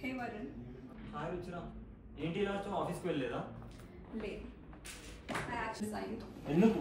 Hey Varun. Hi Ruchira. ఏంటి ఇలా వచ్చావు? ఆఫీస్కి వెళ్ళలేదా? లేదు. I actually signed. ఎందుకు?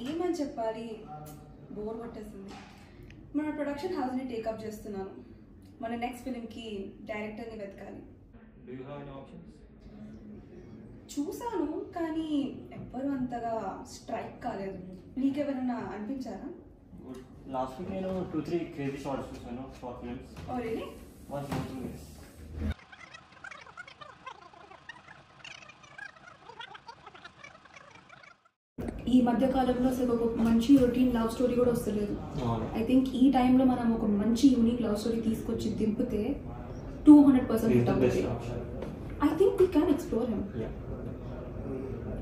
ఏమని చెప్పాలి, బోర్ కొట్టేసింది. మన ప్రొడక్షన్ హౌస్ని టేకప్ చేస్తున్నాను. మన నెక్స్ట్ ఫిలింకి డైరెక్టర్ని వెతకాలి. Do you have any options? చూసాను కానీ ఎవ్వరూ అంతగా స్ట్రైక్ కాలేదు. నీకెవరైనా అనిపించారా? లాస్ట్ వీక్ నేను 2-3 క్రేజీ షార్ట్స్ చూసాను, షార్ట్ ఫిల్మ్స్. ఓ రియల్లీ? Watch movies. ఈ మధ్య కాలంలో అసలు ఒక మంచి రొటీన్ లవ్ స్టోరీ కూడా వస్తలేదు. ఐ థింక్ ఈ టైంలో మనం ఒక మంచి యూనిక్ లవ్ స్టోరీ తీసుకొచ్చి దింపితే 200% హిట్ అవుతుంది. I think we can explore him.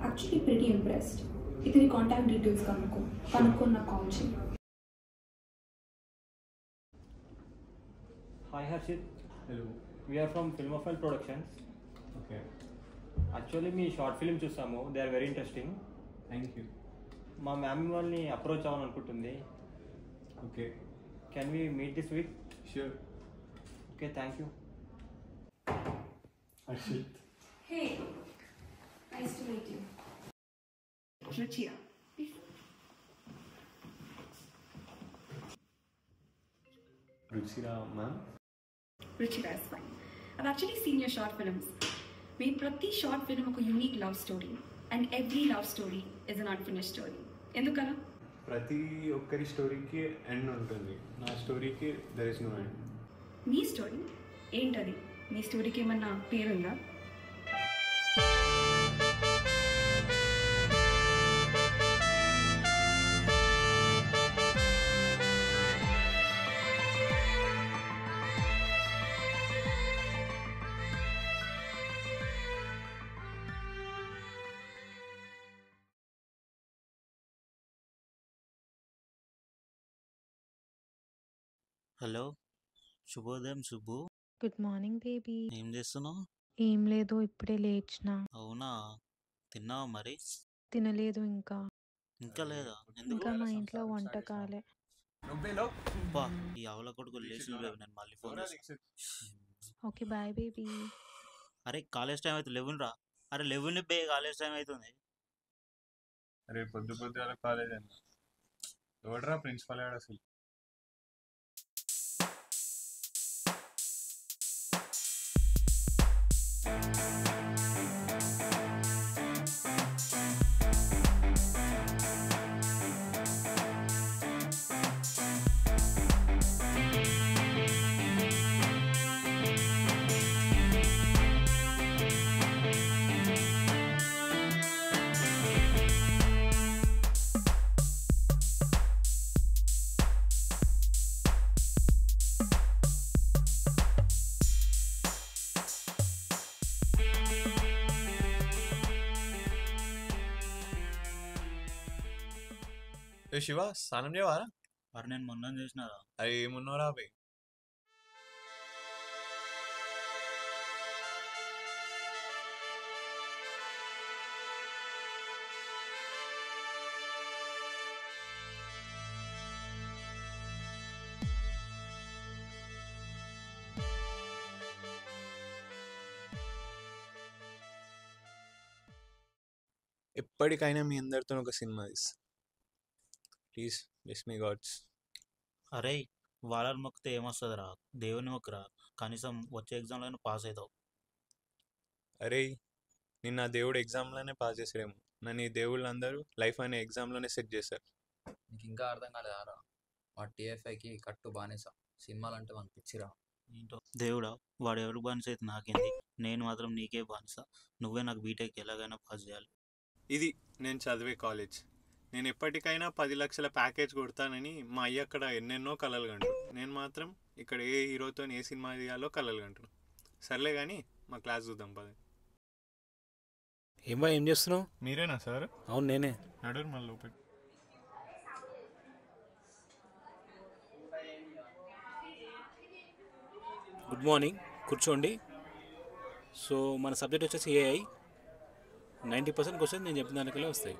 Actually pretty impressed. ఇతని కాంటాక్ట్ డీటెయిల్స్ కనుక్కొని నాకు కాల్ చేయి. Hi Harshit. Hello. We are from Film of File Productions. Okay. Actually మీ షార్ట్ ఫిల్మ్ చూసాము, they are very interesting. Thank you. మా ma'am మిమ్మల్ని approach అవ్వాలనుకుంటుంది. Okay. Can we meet this week? Sure. Okay, thank you. Harshit. Hey, nice to meet you. Ruchira. Ruchira, ma'am. Ruchira is fine. I've actually seen your short films. మీ ప్రతి short film ఒక unique love story, and every love story is an unfinished story. ఎందుకలా? ప్రతి ఒక్కరి స్టోరీకి end ఉంటుంది, నా స్టోరీకి దర్ ఇస్ నో ఎండ్. మీ స్టోరీ ఏంటది? మీ స్టోరీకి ఏమన్నా పేరుందా? హలో, శుభోదయం శుభు. Good morning baby. ఏం చేస్తున్నావు? ఏం లేదు, ఇప్పుడే లేచిన. అవునా, తిన్నావా మరి? తినలేదు ఇంకా. ఇంకా లేదా? ఎందుకు? ఇంకా మా ఇంట్లో వంట కాలే. అబ్బా, ఈ ఆవుల కొడుకు లేచిన బేబీ, నేను మళ్ళీ ఫోన్ చేస్తాను. Okay bye baby. అరే కాలేజ్ టైం అవుతుంది, 11 రా. అరే 11 బే, కాలేజ్ టైం అవుతుంది. అరే పొద్దు పొద్దుగాల కాలేజ్ అన్న ఎవడరా ప్రిన్సిపల్ గారు అసలు? ఏ శివ, స్నానం చేయవారా? మరి నేను మొన్న చేసినారా? అరే ఏమున్నారా అవి? ఎప్పటికైనా మీ అందరితో ఒక సినిమా తీస్తా. Please bless me gods. అరే వాళ్ళని మొక్కితే ఏమొస్తుందిరా? దేవుని మొక్కురా, కనీసం వచ్చే ఎగ్జామ్లో పాస్ అవుతావు. అరే నిన్న దేవుడు ఎగ్జామ్లోనే పాస్ చేసాడేమో, నన్ను ఈ దేవుళ్ళు అందరూ లైఫ్ అనే ఎగ్జామ్లోనే సెట్ చేశారు. నీకు ఇంకా అర్థం కాలేదారా? మా టీఎఫ్ఐకి కట్టు బానేసా, సినిమాలు అంటే మనకు పిచ్చిరా. ఏంటో దేవుడా, వాడు ఎవరికి బానిస అయితే నాకేంది? నేను మాత్రం నీకే బానిస. నువ్వే నాకు బీటెక్ ఎలాగైనా పాస్ చేయాలి. ఇది నేను చదివే కాలేజ్. నేను ఎప్పటికైనా 10 లక్షల ప్యాకేజ్ కొడతానని మా అయ్య అక్కడ ఎన్నెన్నో కలలు కంటాడు. నేను మాత్రం ఇక్కడ ఏ హీరోతో ఏ సినిమా తీయాలో కలలు కంటాను. సర్లే కానీ మా క్లాస్ చూద్దాం పద. ఏం చేస్తున్నావు? మీరేనా సార్? అవును నేనే. నడురు మళ్ళీ లోపలికి. గుడ్ మార్నింగ్, కూర్చోండి. సో మన సబ్జెక్ట్ వచ్చేసి ఏఐ. 90% క్వశ్చన్ నేను చెప్పిన దానికల్లా వస్తాయి.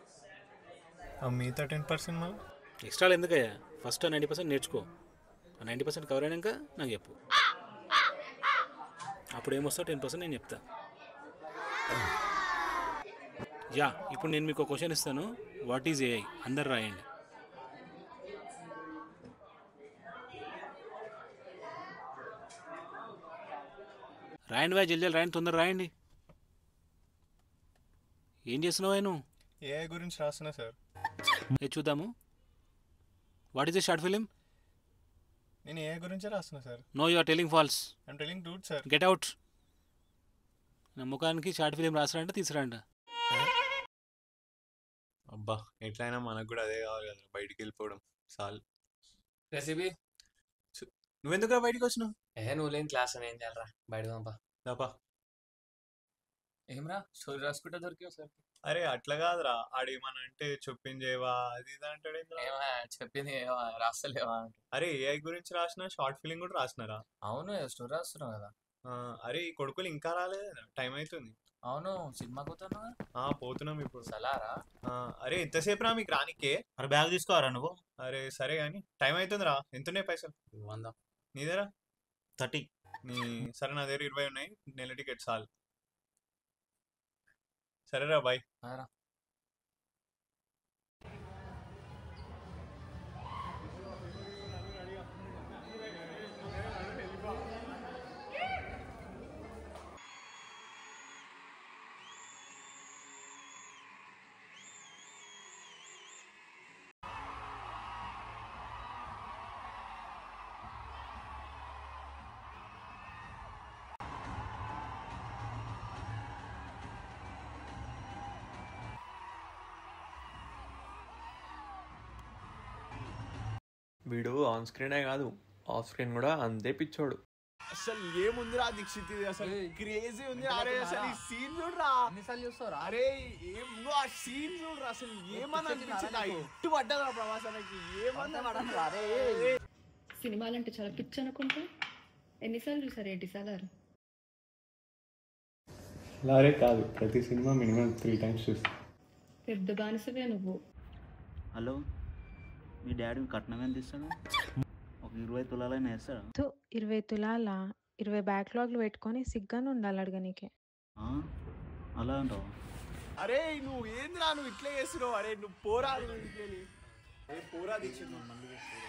మిగతా 10% మళ్ళీ ఎక్స్ట్రాలు ఎందుకయ్యా? ఫస్ట్ 90% నేర్చుకో. 90% కవర్ అయినాక నాకు చెప్పు. అప్పుడు ఏమొస్తా 10% నేను చెప్తా. యా, ఇప్పుడు నేను మీకు క్వశ్చన్ ఇస్తాను. What is AI? అందరు రాయండి. రాయండి బాయ్, జల్దీ రాయండి, తొందర రాయండి. ఏం చేస్తున్నావు నువ్వు? ఏఐ గురించి రాస్తున్నా సార్. చూద్దాము. What is the short film? నేను ఏఐ గురించే రాస్తున్నా sir. No, you are telling false. I'm telling truth sir. Get out. నా ముఖానికి షార్ట్ ఫిలిం రాసారంట, తీసుకురంట. అబ్బా, ఎట్లయినా మనకు కూడా అదే కావాలి కదా, బయటికి వెళ్ళిపోవడం చాలు. రెసిపీ నువ్వెందుకు బయటికి వచ్చినావు? నువ్వు లేని క్లాస్ అని ఏం చేయాలరా, బయట పంపా. దాపా. ఏమరా స్టోరీ రాసుకుంటా దొరికావు సార్? అరే అట్లా కాదురా, ఆడేమన్నా అంటే చెప్పించేవా అది ఇది అంటాడు. ఏమా చెప్పింది రాస్తలేవా? అరే ఏఐ గురించి రాసిన షార్ట్ ఫిలిం కూడా రాసినారా? అవును, స్టోరీ రాస్తున్నావు కదా. అరే ఈ కొడుకులు ఇంకా రాలేదు, టైం అవుతుంది. అవును, సినిమా పోతున్నావా? పోతున్నాం ఇప్పుడు. సలారా? అరే ఎంతసేపు రా మీకు రానికే? మరి బ్యాగ్ తీసుకోరా నువ్వు? అరే సరే కానీ టైం అవుతుంది రా. ఎంతున్నాయి పైసలు? 100. నీ దగ్గర 30. సరే నా దగ్గర 20 ఉన్నాయి. నెల టికెట్ చాలు. సరేరా బాయ్. వీడు ఆన్ స్క్రీనే కాదు, ఆఫ్ స్క్రీన్ కూడా అంతే పిచ్చోడు. అసలు ఏముందిరా దీక్షిత్, అసలు క్రేజీ ఉంది. అరే అసలు ఈ సీన్ చూడరా, ఎన్నిసార్లు చూస్తారా? అరే నువ్వు ఆ సీన్ చూడరా, అసలు ఏమన్నా అనిపించిందా? ఇట్టు పడ్డదా ప్రవాసానికి? ఏమన్నా సినిమాలంటే చాలా పిచ్చి అనుకుంటా. ఎన్నిసార్లు చూసారు? ఏంటి సార్? లారే కాదు, ప్రతి సినిమా మినిమం 3 times చూస్తా. పెద్ద బానిసవే నువ్వు. హలో, మీ డాడీ కట్నం ఎంత ఇస్తాడు? ఒక 20 తులాలైనా వేస్తాడా? 20 తులాల 20 బ్యాక్లాగ్లు పెట్టుకొని సిగ్గాను ఉండాలి అడగనీకే. అలా అంటావు? అరే నువ్వు ఏందిరా, నువ్వు ఇట్లా చేస్తున్నావు? అరే నువ్వు పోరా, పోరా దీక్షిత్.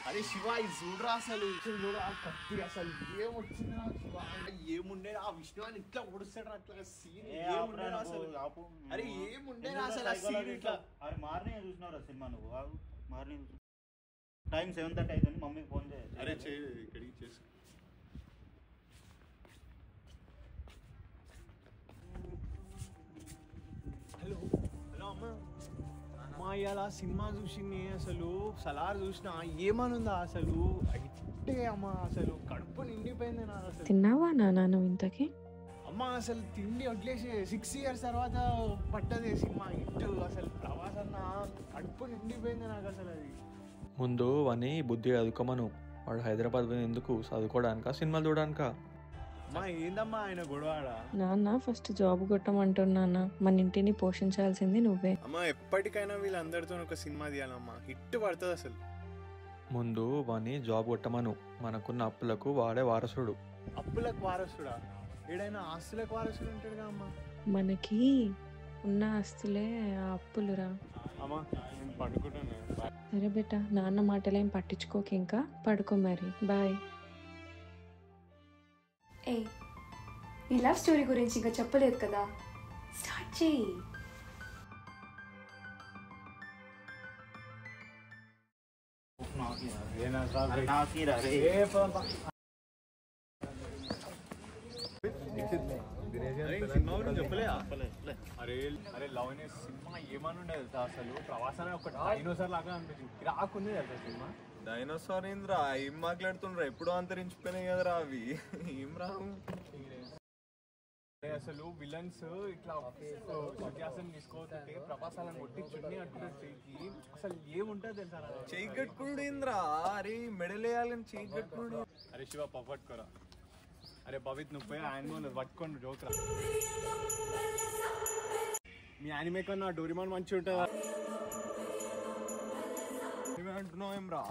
అరే శివ ఇది చూడరా, అసలు చూడరా కత్తి, అసలు ఏమొచ్చిందిరా శివ? ఏముండే ఆ విష్ణు అని ఇట్లా ఓడుస్తాడు అట్లా సీన్? ఏముండే అసలు? అరే ఏముండే అసలు ఆ సీన్ ఇట్లా? అరే మార్నింగ్ చూసినారా సినిమా నువ్వు? మార్నింగ్ టైం 7:30 అవుతుంది, మమ్మీకి ఫోన్ చేయాలి. అరే ఇక్కడికి చేసి హలో హలో అమ్మ. అమ్మా ఇలా సినిమా చూసింది, అసలు సలార్ చూసిన ఏమనుందా అసలు? ఇట్టే అమ్మ, అసలు కడుపు నిండిపోయింది నా. అసలు తిన్నావా నాన్న నువ్వు ఇంతకి? అమ్మ అసలు తిండి వదిలేసి 6 years తర్వాత పడ్డది సినిమా ఇట్టు. అసలు ప్రవాసన్న కడుపు నిండిపోయింది నాకు అసలు. అది ముందు వాని బుద్ధి చదువుకోమను. వాడు హైదరాబాద్ పోయి ఎందుకు? చదువుకోవడానికా, సినిమాలు చూడడానికా? అమ్మా ఏందమ్మా ఆయన గొడవాడ? నాన్న ఫస్ట్ జాబ్ కొట్టమంటున్నానా, మన ఇంటిని పోషించాల్సింది నువ్వే. అమ్మా ఎప్పటికైనా వీళ్ళందరితో ఒక సినిమా తీయాలమ్మా, హిట్ పడుతుంది అసలు. ముందు వాని జాబ్ కొట్టమను. మనకున్న అప్పులకు వాడే వారసుడు. అప్పులకు వారసుడా? ఏడైనా ఆస్తులకు వారసుడు ఉంటాడుగా అమ్మా. మనకి ఉన్న ఆస్తులే ఆ అప్పులురా. అమ్మా నేను పడుకుంటాను. సరే బేటా, నాన్న మాటలేం పట్టించుకోక, ఇంకా పడుకో మరి. బాయ్. ఏ నీ లవ్ స్టోరీ గురించి ఇంకా చెప్పలేదు కదా, స్టార్ట్ చేయి. అరే అరే లవ్ అనే సినిమా ఏమని ఉండదు అసలు? ప్రవాసాన్ని ఒక డైనోసార్ లాగా అనిపించింది. రాకుంది కదా సినిమా. డైనోసార్ ఏంద్రా, ఏం మాట్లాడుతుండ్రా? ఎప్పుడో అంతరించిపోయినాయి కదరా అవి, ఏం రావు. అసలు విలన్స్ ఇట్లా సన్యాసం తీసుకోతుంటే ప్రభాసాలను కొట్టి చున్నీ అంటున్నారు చెయ్యి. అసలు ఏముంటుంది తెలుసా? చెయ్యి కట్టుకున్నాడు ఏంద్రా? అరే మెడలేయాలని చెయ్యి కట్టుకున్నాడు. అరే శివ పట్టుకోరా. అరే భవిత్ నువ్వు పోయి ఆయన పట్టుకోండి జోక్రా. మీ యానిమే కన్నా డోరిమాన్ మంచిగా ఉంటుందా? అంటున్నావు ఏం రా?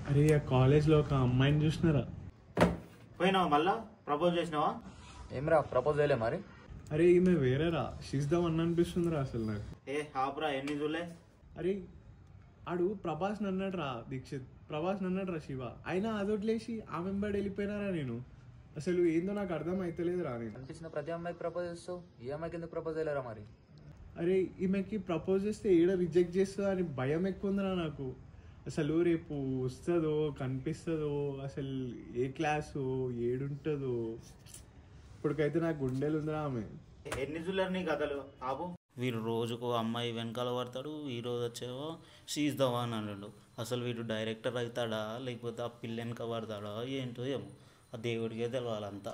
అరే ఆ కాలేజ్లో ఒక అమ్మాయిని చూసినారా? పోయినావా మళ్ళా ప్రపోజ్ చేసినావా? ఏమరా ప్రపోజ్ చేయలే మరి? అరే ఈమె వేరేరా, షీస్ ద వన్ అనిపిస్తుందిరా అసలు నాకు. ఏ హాపురా ఎన్ని చూలే. అరే ఆడు ప్రభాస్ అన్నాడు రా దీక్షిత్, ప్రభాస్ అన్నాడు రా శివ, అయినా అదొట్లేసి ఆమె వెంబడి వెళ్ళిపోయినారా నేను. అసలు ఏందో నాకు అర్థం అవుతలేదు రా. నేను అనిపించిన ప్రతి అమ్మాయికి ప్రపోజ్ చేస్తావు, ఈ అమ్మాయికి ఎందుకు ప్రపోజ్ చేయలేరా మరి? అరే ఈమెకి ప్రపోజ్ చేస్తే ఏడ రిజెక్ట్ చేస్తుందో అని భయం ఎక్కువ ఉందిరా నాకు. అసలు రేపు వస్తుందో కనిపిస్తుందో, అసలు ఏ క్లాసు ఏడుంటుందో, ఇప్పటికైతే నాకు గుండెలు ఉందిరా ఆమె. ఎన్ని చూలేరు నీ కథలు ఆపు. వీడు రోజుకు అమ్మాయి వెనకాల పడతాడు, ఈ రోజు వచ్చేవో షీజ్ ద వన్ అన్నాడు. అసలు వీడు డైరెక్టర్ అవుతాడా లేకపోతే ఆ పిల్ల వెనక పడతాడా ఏంటో ఏమో, ఆ దేవుడికే తెలవాలంతా.